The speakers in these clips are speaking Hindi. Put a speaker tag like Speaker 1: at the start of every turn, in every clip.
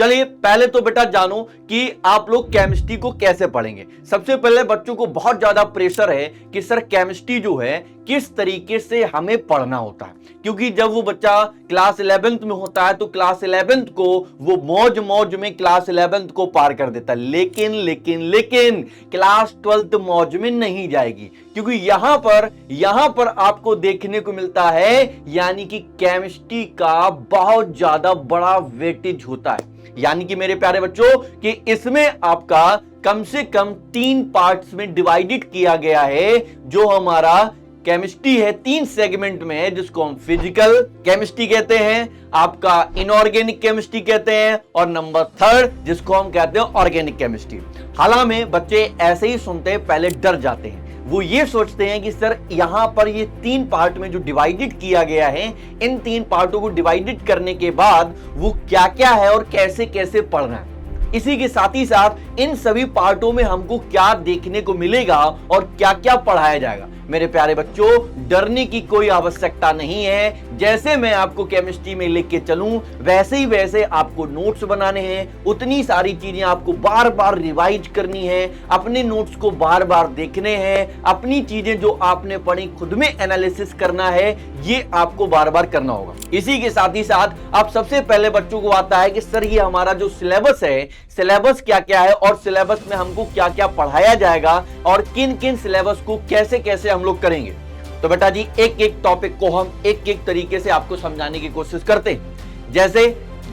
Speaker 1: चलिए पहले तो बेटा जानो कि आप लोग केमिस्ट्री को कैसे पढ़ेंगे। सबसे पहले बच्चों को बहुत ज्यादा प्रेशर है कि सर केमिस्ट्री जो है किस तरीके से हमें पढ़ना होता है, क्योंकि जब वो बच्चा क्लास 11th में होता है तो क्लास 11th को वो मौज मौज में क्लास 11th को पार कर देता है, लेकिन क्लास 12th मौज में नहीं जाएगी, क्योंकि यहां पर आपको देखने को मिलता है यानी कि केमिस्ट्री का बहुत ज्यादा बड़ा वेटेज होता है। यानी कि मेरे प्यारे बच्चों कि इसमें आपका कम से कम 3 पार्ट्स में डिवाइडेड किया गया है। जो हमारा केमिस्ट्री है 3 सेगमेंट में है, जिसको हम फिजिकल केमिस्ट्री कहते हैं, आपका इनऑर्गेनिक केमिस्ट्री कहते हैं, और नंबर 3 जिसको हम कहते हैं ऑर्गेनिक केमिस्ट्री। हालांकि बच्चे ऐसे ही सुनते हैं पहले डर जाते हैं, वो ये सोचते हैं कि सर यहां पर ये 3 पार्ट में जो डिवाइडेड किया गया है, इन 3 पार्टों को डिवाइडेड करने के बाद वो क्या क्या है और कैसे कैसे पढ़ना है। इसी के साथ ही साथ इन सभी पार्टों में हमको क्या देखने को मिलेगा और क्या क्या पढ़ाया जाएगा। मेरे प्यारे बच्चों डरने की कोई आवश्यकता नहीं है। जैसे मैं आपको केमिस्ट्री में लेके चलूं वैसे आपको नोट्स बनाने हैं, उतनी सारी चीजें आपको बार बार रिवाइज करनी है, अपने नोट्स को बार बार देखने हैं, अपनी चीजें जो आपने पढ़ी खुद में एनालिसिस करना है, ये आपको बार बार करना होगा। इसी के साथ ही साथ आप सबसे पहले बच्चों को आता है कि सर ये हमारा जो सिलेबस है, सिलेबस क्या क्या है और सिलेबस में हमको क्या क्या पढ़ाया जाएगा और किन किन सिलेबस को कैसे कैसे हम लोग करेंगे। तो बेटा जी एक एक टॉपिक को हम एक एक तरीके से आपको समझाने की कोशिश करते हैं। जैसे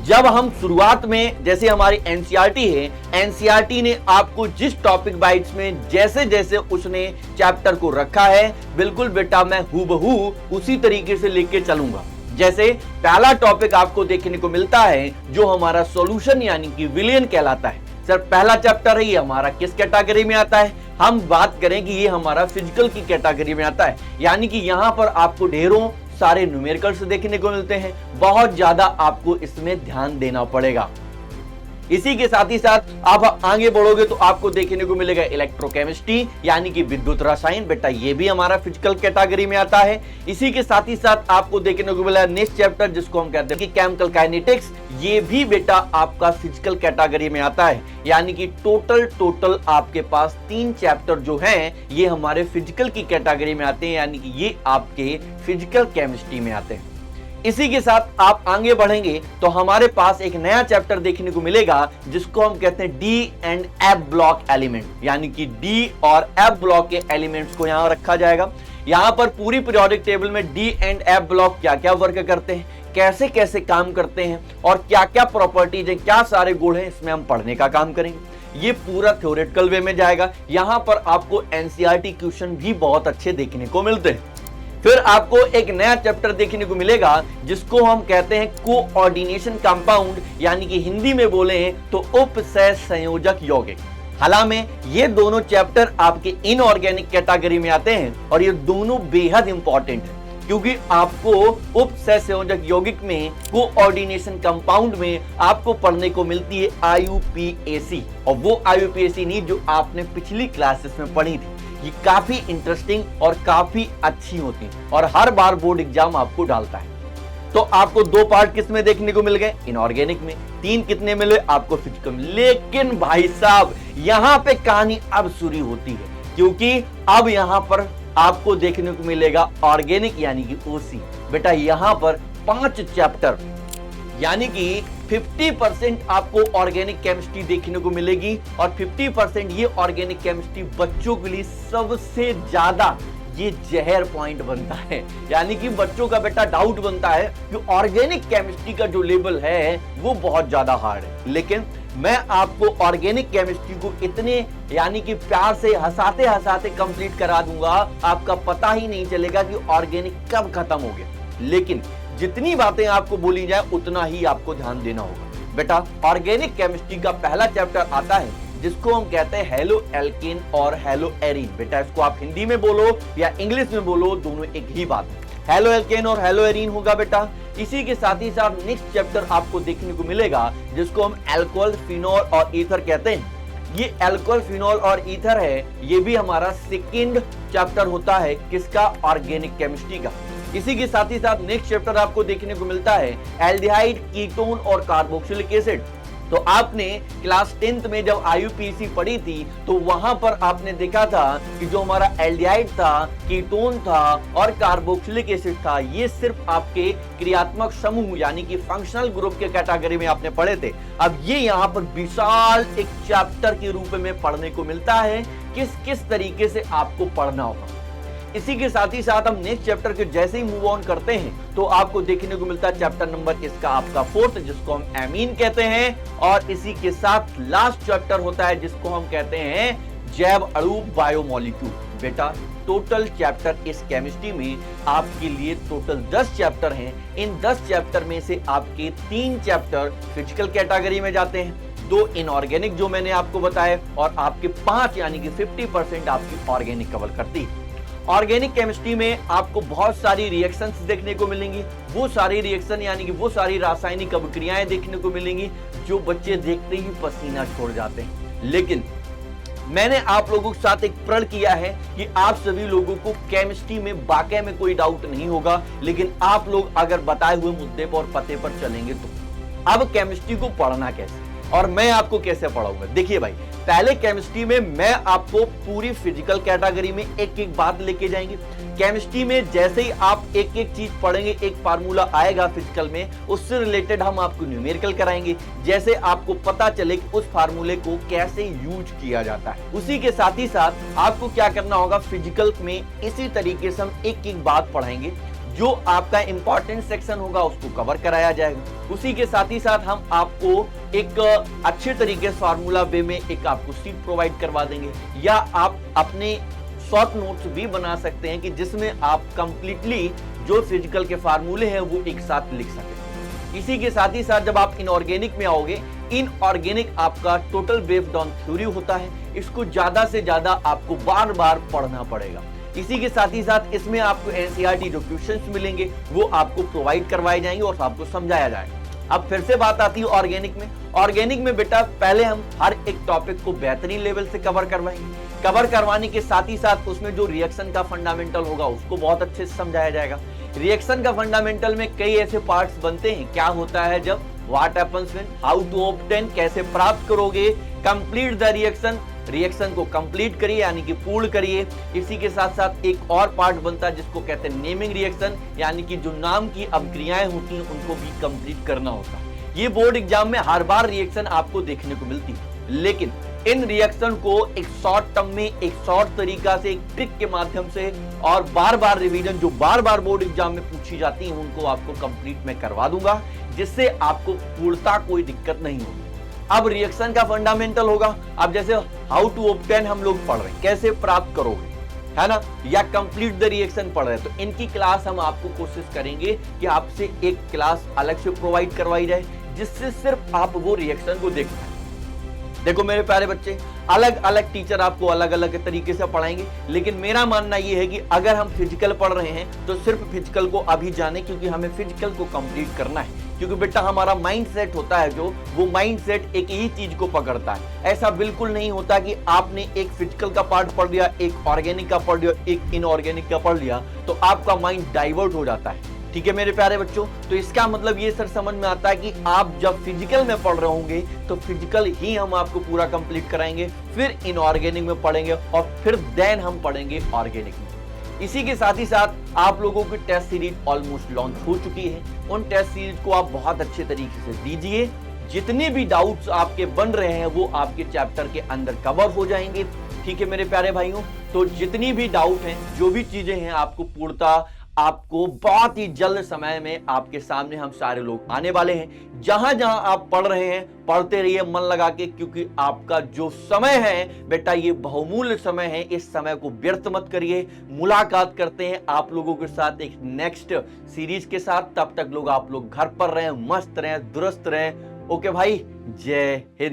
Speaker 1: जब हम शुरुआत में, जैसे हमारी एनसीईआरटी है, एनसीईआरटी ने आपको जिस टॉपिक वाइज में जैसे जैसे उसने चैप्टर को रखा है, बिल्कुल बेटा मैं हूबहू उसी तरीके से लेके चलूंगा। जैसे पहला टॉपिक आपको देखने को मिलता है जो हमारा सॉल्यूशन यानी कि विलयन कहलाता है। सर पहला चैप्टर है ये हमारा किस कैटेगरी में आता है? हम बात करें कि ये हमारा फिजिकल की कैटेगरी में आता है, यानी कि यहाँ पर आपको ढेरों सारे न्यूमेरिकल्स देखने को मिलते हैं, बहुत ज्यादा आपको इसमें ध्यान देना पड़ेगा। इसी के साथ ही साथ आप आगे बढ़ोगे तो आपको देखने को मिलेगा इलेक्ट्रोकेमिस्ट्री यानी कि विद्युत रसायन, बेटा ये भी हमारा फिजिकल कैटेगरी में आता है। इसी के साथ ही साथ आपको देखने को मिला नेक्स्ट चैप्टर जिसको हम कहते हैं कि केमिकल काइनेटिक्स, ये भी बेटा आपका फिजिकल कैटेगरी में आता है। यानी कि टोटल आपके पास 3 चैप्टर जो हैं ये हमारे फिजिकल की कैटेगरी में आते हैं, यानी कि ये आपके फिजिकल केमिस्ट्री में आते हैं। इसी के साथ आप आगे बढ़ेंगे तो हमारे पास एक नया चैप्टर देखने को मिलेगा जिसको हम कहते हैं D and F block element, यानी कि डी और एफ ब्लॉक के एलिमेंट्स को यहां रखा जाएगा। यहां पर पूरी पीरियोडिक टेबल में डी एंड एफ ब्लॉक क्या क्या वर्क करते हैं, कैसे कैसे काम करते हैं और क्या क्या प्रॉपर्टीज है, क्या सारे गुण हैं, इसमें हम पढ़ने का काम करेंगे। ये पूरा थ्योरेटिकल वे में जाएगा। यहां पर आपको एनसीईआरटी क्वेश्चन भी बहुत अच्छे देखने को मिलते हैं। फिर आपको एक नया चैप्टर देखने को मिलेगा जिसको हम कहते हैं कोऑर्डिनेशन कंपाउंड, यानी कि हिंदी में बोले तो उपसह संयोजक यौगिक। हालांकि ये दोनों चैप्टर आपके इनऑर्गेनिक कैटेगरी में आते हैं और ये दोनों बेहद इंपॉर्टेंट है, क्योंकि आपको उपसह संयोजक यौगिक में कोऑर्डिनेशन कंपाउंड में आपको पढ़ने को मिलती है आईयूपीएसी, और वो आईयूपीएसी नहीं जो आपने पिछली क्लासेस में पढ़ी थी। ये काफी इंटरेस्टिंग और काफी अच्छी होती है और हर बार बोर्ड एग्जाम आपको डालता है। तो आपको 2 पार्ट किस में देखने को मिल गए? इनऑर्गेनिक में। 3 कितने मिले आपको? फिजिकल में। लेकिन भाई साहब यहाँ पे कहानी अब शुरू होती है, क्योंकि अब यहाँ पर आपको देखने को मिलेगा ऑर्गेनिक यानी कि ओसी। बेटा यहाँ पर 5 चैप्टर यानी कि 50% आपको ऑर्गेनिक केमिस्ट्री देखने को मिलेगी और 50% ये ऑर्गेनिक केमिस्ट्री बच्चों के लिए सबसे ज्यादा ये जहर पॉइंट बनता है। यानी कि बच्चों का बेटा डाउट बनता है कि ऑर्गेनिक केमिस्ट्री का जो लेवल है वो बहुत ज्यादा हार्ड है, लेकिन मैं आपको ऑर्गेनिक केमिस्ट्री को इतने यानी कि प्यार से हंसाते हंसाते कंप्लीट करा दूंगा, आपका पता ही नहीं चलेगा कि ऑर्गेनिक कब खत्म हो गया। लेकिन जितनी बातें आपको बोली जाए उतना ही आपको ध्यान देना होगा। बेटा ऑर्गेनिक केमिस्ट्री का पहला चैप्टर आता है जिसको हम कहते हैं हेलो एल्केन और हेलो एरीन। बेटा इसको आप हिंदी में बोलो या इंग्लिश में बोलो, दोनों एक ही बात है। हेलो एल्केन और हेलो एरीन होगा बेटा। इसी के साथ ही साथ नेक्स्ट चैप्टर आपको देखने को मिलेगा जिसको हम अल्कोहल, फिनॉल और ईथर कहते हैं। ये अल्कोहल, फिनॉल और ईथर है, ये भी हमारा सेकेंड चैप्टर होता है किसका? ऑर्गेनिक केमिस्ट्री का। इसी के साथ ही साथ नेक्स्ट चैप्टर आपको देखने को मिलता है एल्डिहाइड, कीटोन और कार्बोक्सिलिक एसिड। तो आपने क्लास 10th में जब आईयूपीएसी पढ़ी थी तो वहां पर आपने देखा था कि जो हमारा एल्डिहाइड था, कीटोन था और कार्बोक्सिलिक एसिड था, ये सिर्फ आपके क्रियात्मक समूह यानी कि फंक्शनल ग्रुप के कैटेगरी में आपने पढ़े थे। अब ये यहाँ पर विशाल एक चैप्टर के रूप में पढ़ने को मिलता है किस किस तरीके से आपको पढ़ना होगा। इसी के साथ ही साथ हम नेक्स्ट चैप्टर के जैसे ही मूव ऑन करते हैं तो आपको देखने को मिलता है चैप्टर नंबर इसका आपका 4th, जिसको हम एमीन कहते हैं, और इसी के साथ लास्ट चैप्टर होता है जिसको हम कहते हैं जैव अणु, बायोमोलिक्यूल। बेटा टोटल चैप्टर इस केमिस्ट्री में आपके लिए टोटल 10 चैप्टर हैं। इन 10 चैप्टर में से आपके 3 चैप्टर फिजिकल कैटेगरी में जाते हैं, 2 इनऑर्गेनिक जो मैंने आपको बताया, और आपके 5 यानी कि 50% आपकी ऑर्गेनिक कवर करती है। ऑर्गेनिक केमिस्ट्री में आपको बहुत सारी रिएक्शंस देखने को मिलेंगी, वो सारी रिएक्शन यानी कि वो सारी रासायनिक अभिक्रियाएं देखने को मिलेंगी जो बच्चे देखते ही पसीना छोड़ जाते हैं। लेकिन मैंने आप लोगों के साथ एक प्रण किया है कि आप सभी लोगों को केमिस्ट्री में वाकई में कोई डाउट नहीं होगा, लेकिन आप लोग अगर बताए हुए मुद्दे पर और पते पर चलेंगे तो। अब केमिस्ट्री को पढ़ना कैसे और मैं आपको कैसे पढ़ाऊंगा? देखिए भाई, पहले केमिस्ट्री में मैं आपको पूरी फिजिकल कैटेगरी में एक एक बात लेके जाएंगे। केमिस्ट्री में जैसे ही आप एक एक चीज पढ़ेंगे, एक फार्मूला आएगा फिजिकल में, उससे रिलेटेड हम आपको न्यूमेरिकल कराएंगे, जैसे आपको पता चले कि उस फार्मूले को कैसे यूज किया जाता है। उसी के साथ ही साथ आपको क्या करना होगा, फिजिकल में इसी तरीके से हम एक एक बात पढ़ाएंगे, जो आपका इंपॉर्टेंट सेक्शन होगा उसको कवर कराया जाएगा। उसी के साथ ही साथ हम आपको एक अच्छे तरीके से फार्मूला वे में एक आपको सीट प्रोवाइड करवा देंगे, या आप अपने शॉर्ट नोट्स भी बना सकते हैं कि जिसमें आप कंप्लीटली जो फिजिकल के फार्मूले हैं वो एक साथ लिख सकें। इसी के साथ ही साथ जब आप इनऑर्गेनिक में आओगे, इनऑर्गेनिक आपका टोटल बेस्ड ऑन थ्योरी होता है, इसको ज्यादा से ज्यादा आपको बार बार पढ़ना पड़ेगा। इसी के साथ ही साथ इसमें आपको एनसीईआरटी जो क्वेश्चंस मिलेंगे वो आपको प्रोवाइड करवाए जाएंगे और आपको समझाया जाएगा। अब फिर से बात आती है ऑर्गेनिक में। ऑर्गेनिक में बेटा पहले हम हर एक टॉपिक को बेहतरीन लेवल से कवर करवाएंगे। कवर करवाने के साथ ही साथ उसमें जो रिएक्शन का फंडामेंटल होगा उसको बहुत अच्छे से समझाया जाएगा। रिएक्शन का फंडामेंटल में कई ऐसे पार्ट्स बनते हैं, क्या होता है जब, what happens when, how to obtain, कैसे प्राप्त करोगे, कंप्लीट द रिएक्शन, रिएक्शन को कंप्लीट करिए यानी कि पूर्ण करिए। इसी के साथ साथ एक और पार्ट बनता है जिसको कहते हैं नेमिंग रिएक्शन, यानी कि जो नाम की अभिक्रियाएं होती हैं उनको भी कंप्लीट करना होता है। ये बोर्ड एग्जाम में हर बार रिएक्शन आपको देखने को मिलती है, लेकिन इन रिएक्शन को एक शॉर्ट टर्म में, एक शॉर्ट तरीका से, एक ट्रिक के माध्यम से और बार बार रिवीजन जो बार बार बोर्ड एग्जाम में पूछी जाती है उनको आपको कंप्लीट में करवा दूंगा, जिससे आपको पूर्णता कोई दिक्कत नहीं होगी। अब रिएक्शन का फंडामेंटल होगा। अब जैसे हाउ टू ऑब्टेन हम लोग पढ़ रहे हैं, कैसे प्राप्त करोगे, है ना, या कंप्लीट द रिएक्शन पढ़ रहे हैं, तो इनकी क्लास हम आपको कोशिश करेंगे कि आपसे एक क्लास अलग से प्रोवाइड करवाई जाए, जिससे सिर्फ आप वो रिएक्शन को देख पाए। देखो मेरे प्यारे बच्चे, अलग अलग टीचर आपको अलग अलग तरीके से पढ़ाएंगे, लेकिन मेरा मानना यह है कि अगर हम फिजिकल पढ़ रहे हैं तो सिर्फ फिजिकल को अभी जाने, क्योंकि हमें फिजिकल को कंप्लीट करना है। क्योंकि बेटा हमारा माइंड सेट होता है जो, वो माइंड सेट एक ही चीज को पकड़ता है। ऐसा बिल्कुल नहीं होता कि आपने एक फिजिकल का पार्ट पढ़ लिया, एक ऑर्गेनिक का पढ़ लिया, एक इनऑर्गेनिक का पढ़ लिया, तो आपका माइंड डाइवर्ट हो जाता है। ठीक है मेरे प्यारे बच्चों, तो इसका मतलब ये सर समझ में आता है कि आप जब फिजिकल में पढ़ रहे होंगे तो फिजिकल ही हम आपको पूरा कंप्लीट कराएंगे, फिर इनऑर्गेनिक में पढ़ेंगे और फिर देन हम पढ़ेंगे ऑर्गेनिक में। इसी के साथ ही साथ आप लोगों की टेस्ट सीरीज ऑलमोस्ट लॉन्च हो चुकी है। उन टेस्ट सीरीज को आप बहुत अच्छे तरीके से दीजिए। जितने भी डाउट्स आपके बन रहे हैं वो आपके चैप्टर के अंदर कवर हो जाएंगे। ठीक है मेरे प्यारे भाइयों, तो जितनी भी डाउट हैं, जो भी चीजें हैं, आपको पूर्णता आपको बहुत ही जल्द समय में आपके सामने हम सारे लोग आने वाले हैं। जहां जहां आप पढ़ रहे हैं, पढ़ते रहिए मन लगा के, क्योंकि आपका जो समय है बेटा ये बहुमूल्य समय है। इस समय को व्यर्थ मत करिए। मुलाकात करते हैं आप लोगों के साथ एक नेक्स्ट सीरीज के साथ। तब तक लोग आप लोग घर पर रहें, मस्त रहें, दुरुस्त रहें। ओके भाई, जय हिंद।